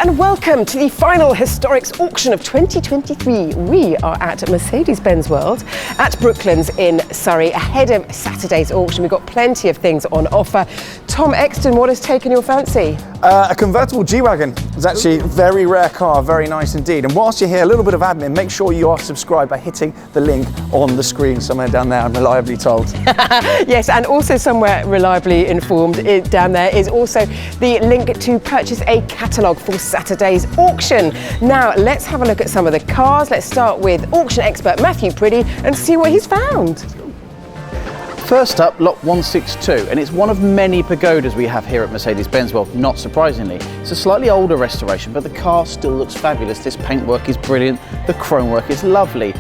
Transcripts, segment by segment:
And welcome to the final Historics auction of 2023. We are at Mercedes Benz World at Brooklands in Surrey, ahead of Saturday's auction. We've got plenty of things on offer. Tom Exton, what has taken your fancy? A convertible G-Wagon. It's actually a very rare car, very nice indeed. And whilst you're here, a little bit of admin, make sure you are subscribed by hitting the link on the screen somewhere down there, I'm reliably told. Yes, and also somewhere reliably informed down there is also the link to purchase a catalogue for Saturday's auction. Now, let's have a look at some of the cars. Let's start with auction expert Mathew Priddy and see what he's found. First up, lot 162, and it's one of many pagodas we have here at Mercedes Benz World, not surprisingly. It's a slightly older restoration, but the car still looks fabulous. This paintwork is brilliant, the chrome work is lovely.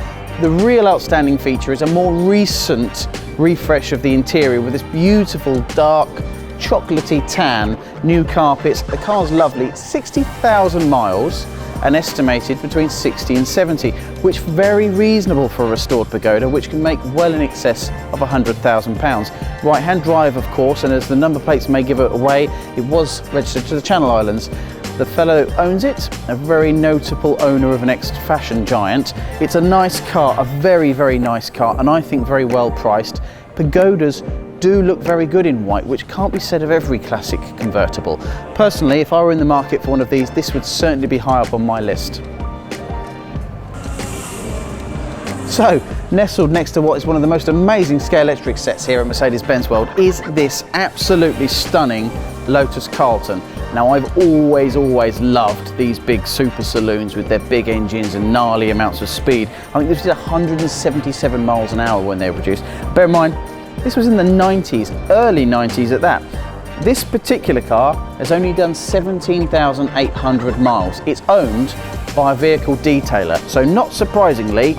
The real outstanding feature is a more recent refresh of the interior with this beautiful dark chocolatey tan, new carpets. The car's lovely, 60,000 miles. And estimated between 60 and 70, which very reasonable for a restored pagoda, which can make well in excess of £100,000. Right-hand drive, of course, and as the number plates may give it away, it was registered to the Channel Islands. The fellow who owns it, a very notable owner of an ex-fashion giant. It's a nice car, a very, very nice car, and I think very well priced. Pagodas do look very good in white, which can't be said of every classic convertible. Personally, if I were in the market for one of these, this would certainly be high up on my list. So, nestled next to what is one of the most amazing Scalextric sets here at Mercedes Benz World is this absolutely stunning Lotus Carlton. Now, I've always loved these big super saloons with their big engines and gnarly amounts of speed. I think this did 177 miles an hour when they were produced. Bear in mind, this was in the 90s, early 90s at that. This particular car has only done 17,800 miles. It's owned by a vehicle detailer, so not surprisingly,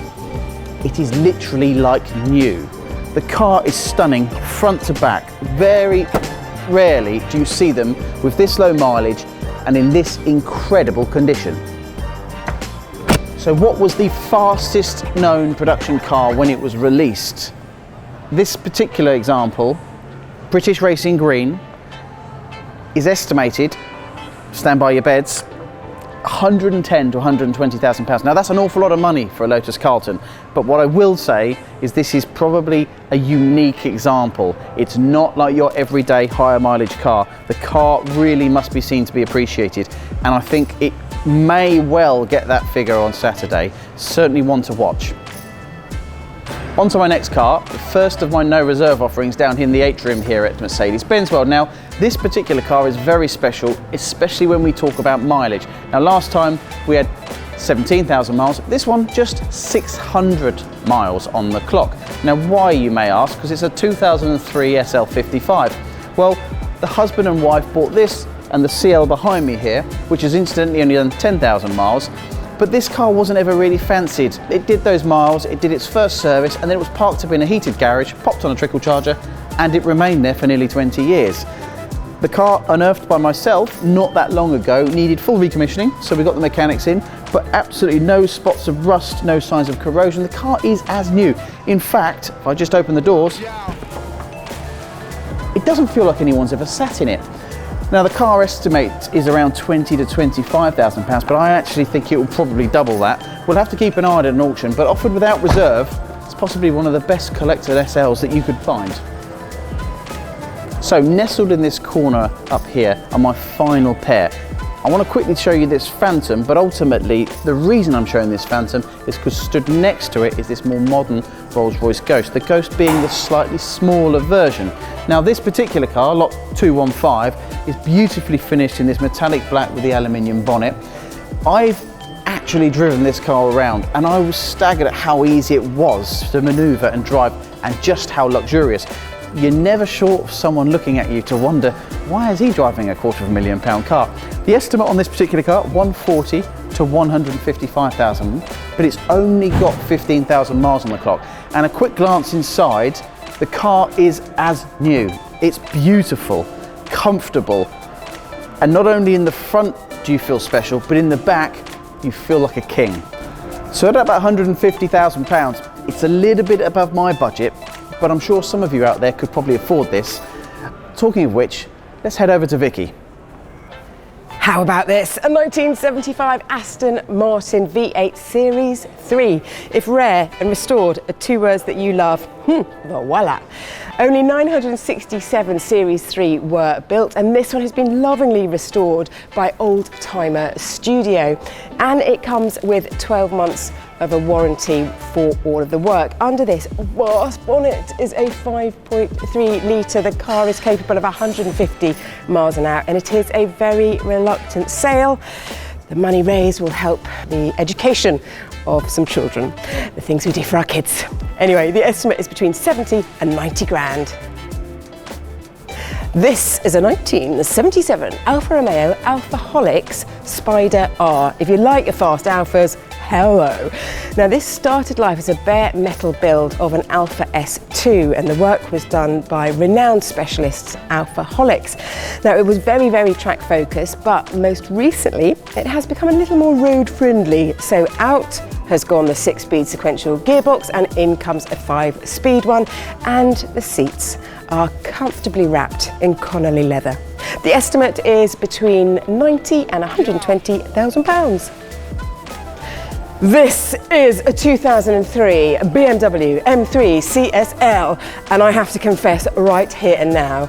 it is literally like new. The car is stunning front to back. Very rarely do you see them with this low mileage and in this incredible condition. So what was the fastest known production car when it was released? This particular example, British Racing Green, is estimated, stand by your beds, 110 to 120,000 pounds. Now that's an awful lot of money for a Lotus Carlton, but what I will say is this is probably a unique example. It's not like your everyday higher mileage car. The car really must be seen to be appreciated, and I think it may well get that figure on Saturday. Certainly one to watch. On to my next car, the first of my no reserve offerings down in the atrium here at Mercedes Benz World. Now, this particular car is very special, especially when we talk about mileage. Now, last time we had 17,000 miles, this one just 600 miles on the clock. Now, why, you may ask? Because it's a 2003 SL55. Well, the husband and wife bought this and the CL behind me here, which has incidentally only done 10,000 miles. But this car wasn't ever really fancied. It did those miles, it did its first service, and then it was parked up in a heated garage, popped on a trickle charger, and it remained there for nearly 20 years. The car, unearthed by myself not that long ago, needed full recommissioning, so we got the mechanics in, but absolutely no spots of rust, no signs of corrosion. The car is as new. In fact, if I just open the doors, it doesn't feel like anyone's ever sat in it. Now, the car estimate is around 20 to 25,000 pounds, but I actually think it will probably double that. We'll have to keep an eye on it at an auction, but offered without reserve, it's possibly one of the best collected SLs that you could find. So, nestled in this corner up here are my final pair. I want to quickly show you this Phantom, but ultimately the reason I'm showing this Phantom is because stood next to it is this more modern Rolls-Royce Ghost, the Ghost being the slightly smaller version. Now, this particular car, lot 215, is beautifully finished in this metallic black with the aluminium bonnet. I've actually driven this car around and I was staggered at how easy it was to manoeuvre and drive, and just how luxurious. You're never short of someone looking at you to wonder, why is he driving a £250,000 car? The estimate on this particular car, 140 to 155,000, but it's only got 15,000 miles on the clock. And a quick glance inside, the car is as new. It's beautiful, comfortable, and not only in the front do you feel special, but in the back you feel like a king. So at about £150,000, it's a little bit above my budget, but I'm sure some of you out there could probably afford this. Talking of which, let's head over to Vicki. How about this? A 1975 Aston Martin V8 Series 3. If rare and restored are two words that you love, voila. Only 967 Series 3 were built, and this one has been lovingly restored by Old Timer Studio. And it comes with 12 months of a warranty for all of the work. Under this vast bonnet is a 5.3 litre. The car is capable of 150 miles an hour, and it is a very reluctant sale. The money raised will help the education of some children, the things we do for our kids. Anyway, the estimate is between 70 and 90 grand. This is a 1977 Alfa Romeo Alfaholics Spider R. If you like your fast Alfas, hello. Now this started life as a bare metal build of an Alfa S2, and the work was done by renowned specialists Alfaholics. Now it was very, very track focused, but most recently it has become a little more road friendly. So out has gone the 6-speed sequential gearbox, and in comes a 5-speed one, and the seats are comfortably wrapped in Connolly leather. The estimate is between 90 and 120,000 pounds. This is a 2003 BMW M3 CSL, and I have to confess right here and now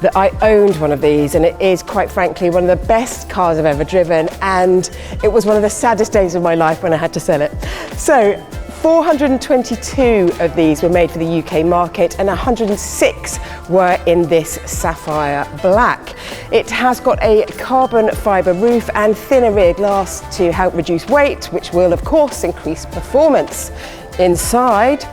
that I owned one of these, and it is quite frankly one of the best cars I've ever driven, and it was one of the saddest days of my life when I had to sell it. So 422 of these were made for the UK market, and 106 were in this sapphire black. It has got a carbon fibre roof and thinner rear glass to help reduce weight, which will of course increase performance. Inside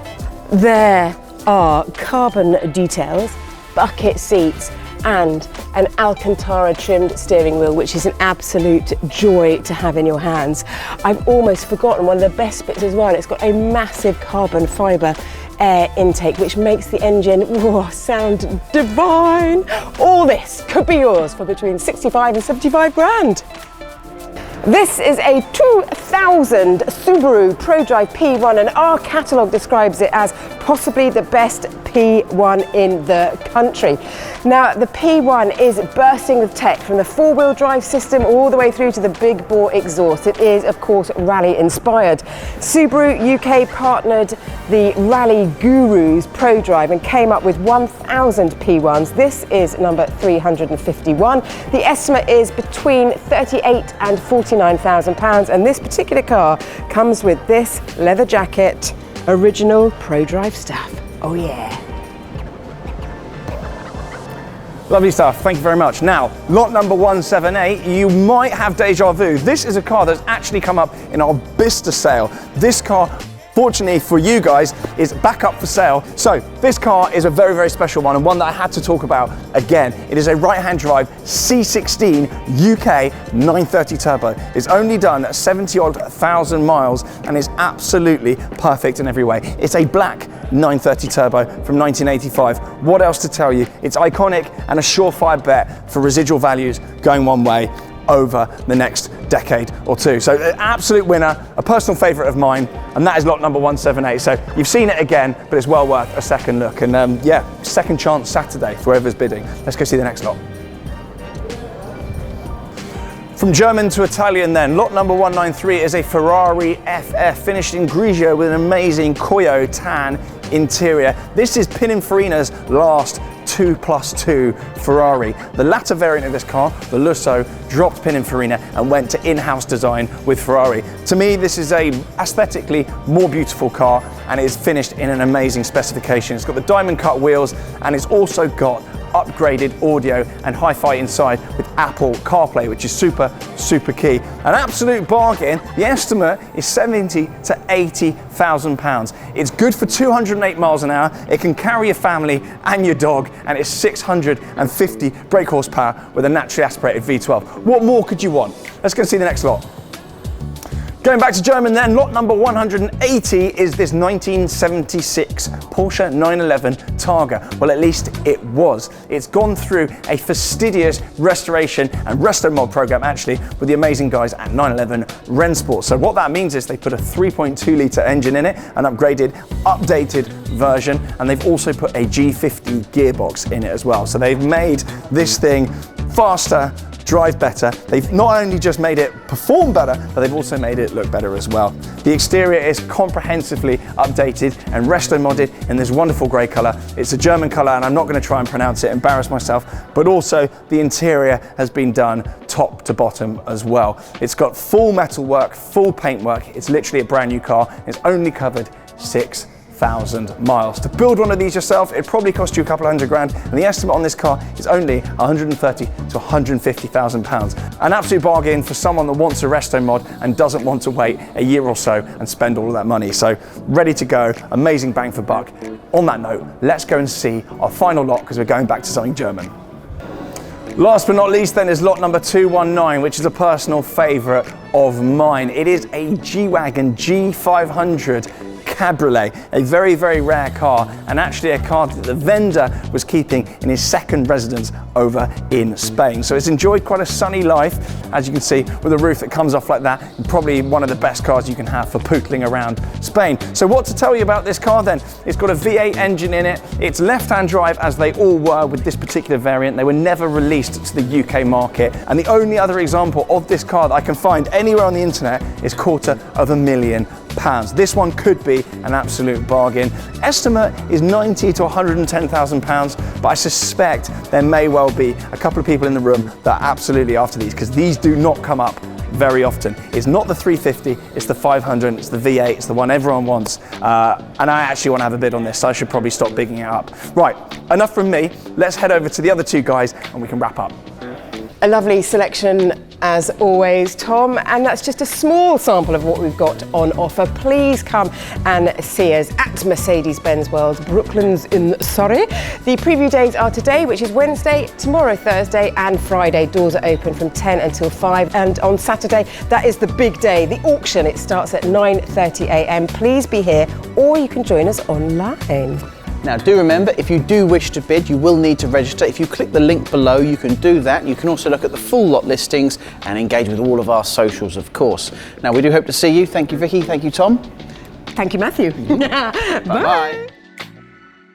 there are carbon details, bucket seats, and an Alcantara trimmed steering wheel, which is an absolute joy to have in your hands. I've almost forgotten one of the best bits as well. It's got a massive carbon fibre air intake, which makes the engine sound divine. All this could be yours for between 65 and 75 grand. This is a 2000 Subaru ProDrive P1, and our catalogue describes it as possibly the best P1 in the country. Now, the P1 is bursting with tech, from the four-wheel drive system all the way through to the big bore exhaust. It is, of course, rally inspired. Subaru UK partnered the Rally Gurus ProDrive and came up with 1,000 P1s. This is number 351. The estimate is between 38 and 49,000 pounds, and this particular car comes with this leather jacket, original ProDrive stuff. Oh yeah. Lovely stuff, thank you very much. Now, lot number 178, you might have deja vu. This is a car that's actually come up in our Bicester sale. This car, fortunately for you guys, is back up for sale. So this car is a very, very special one, and one that I had to talk about again. It is a right-hand drive C16 UK 930 turbo. It's only done 70-odd thousand miles and is absolutely perfect in every way. It's a black 930 turbo from 1985. What else to tell you? It's iconic and a surefire bet for residual values going one way over the next decade or two. So an absolute winner, a personal favourite of mine, and that is lot number 178. So you've seen it again, but it's well worth a second look. And yeah, second chance Saturday for whoever's bidding. Let's go see the next lot. From German to Italian then, lot number 193 is a Ferrari FF finished in grigio with an amazing Coyo tan interior. This is Pininfarina's last 2+2 Ferrari. The latter variant of this car, the Lusso, dropped Pininfarina and went to in-house design with Ferrari. To me, this is a aesthetically more beautiful car, and it is finished in an amazing specification. It's got the diamond cut wheels, and it's also got upgraded audio and hi-fi inside with Apple CarPlay, which is super, super key. An absolute bargain. The estimate is 70 to 80,000 pounds. It's good for 208 miles an hour. It can carry your family and your dog, and it's 650 brake horsepower with a naturally aspirated V12. What more could you want? Let's go see the next lot. Going back to German then, lot number 180 is this 1976 Porsche 911 Targa. Well, at least it was. It's gone through a fastidious restoration and resto mod program, actually, with the amazing guys at 911 Rennsport. So what that means is they put a 3.2 litre engine in it, an upgraded, updated version, and they've also put a G50 gearbox in it as well. So they've made this thing faster, drive better. They've not only just made it perform better, but they've also made it look better as well. The exterior is comprehensively updated and resto modded in this wonderful grey colour. It's a German colour and I'm not going to try and pronounce it, embarrass myself, but also the interior has been done top to bottom as well. It's got full metal work, full paint work. It's literally a brand new car. It's only covered 6,000 miles. To build one of these yourself, it probably cost you a couple hundred grand, and the estimate on this car is only 130 to 150,000 pounds. An absolute bargain for someone that wants a resto mod and doesn't want to wait a year or so and spend all of that money. So ready to go, amazing bang for buck. On that note, let's go and see our final lot because we're going back to something German. Last but not least then is lot number 219, which is a personal favourite of mine. It is a G-Wagon G500 Cabriolet, a very, very rare car, and actually a car that the vendor was keeping in his second residence over in Spain. So it's enjoyed quite a sunny life, as you can see, with a roof that comes off like that. Probably one of the best cars you can have for pootling around Spain. So what to tell you about this car then? It's got a V8 engine in it. It's left-hand drive, as they all were with this particular variant. They were never released to the UK market. And the only other example of this car that I can find anywhere on the internet is £250,000. This one could be an absolute bargain. Estimate is 90 to 110,000 pounds, but I suspect there may well be a couple of people in the room that are absolutely after these, because these do not come up very often. It's not the 350, it's the 500, it's the V8, it's the one everyone wants. And I actually want to have a bid on this, so I should probably stop bigging it up. Right, enough from me. Let's head over to the other two guys and we can wrap up. A lovely selection as always, Tom, and that's just a small sample of what we've got on offer. Please come and see us at Mercedes Benz World, Brooklands in Surrey. The preview days are today, which is Wednesday, tomorrow Thursday and Friday. Doors are open from 10 until 5, and on Saturday, that is the big day, the auction. It starts at 9:30 a.m. Please be here, or you can join us online. Now do remember, if you do wish to bid, you will need to register. If you click the link below, you can do that. You can also look at the full lot listings and engage with all of our socials, of course. Now we do hope to see you. Thank you, Vicky. Thank you, Tom. Thank you, Matthew. Bye-bye.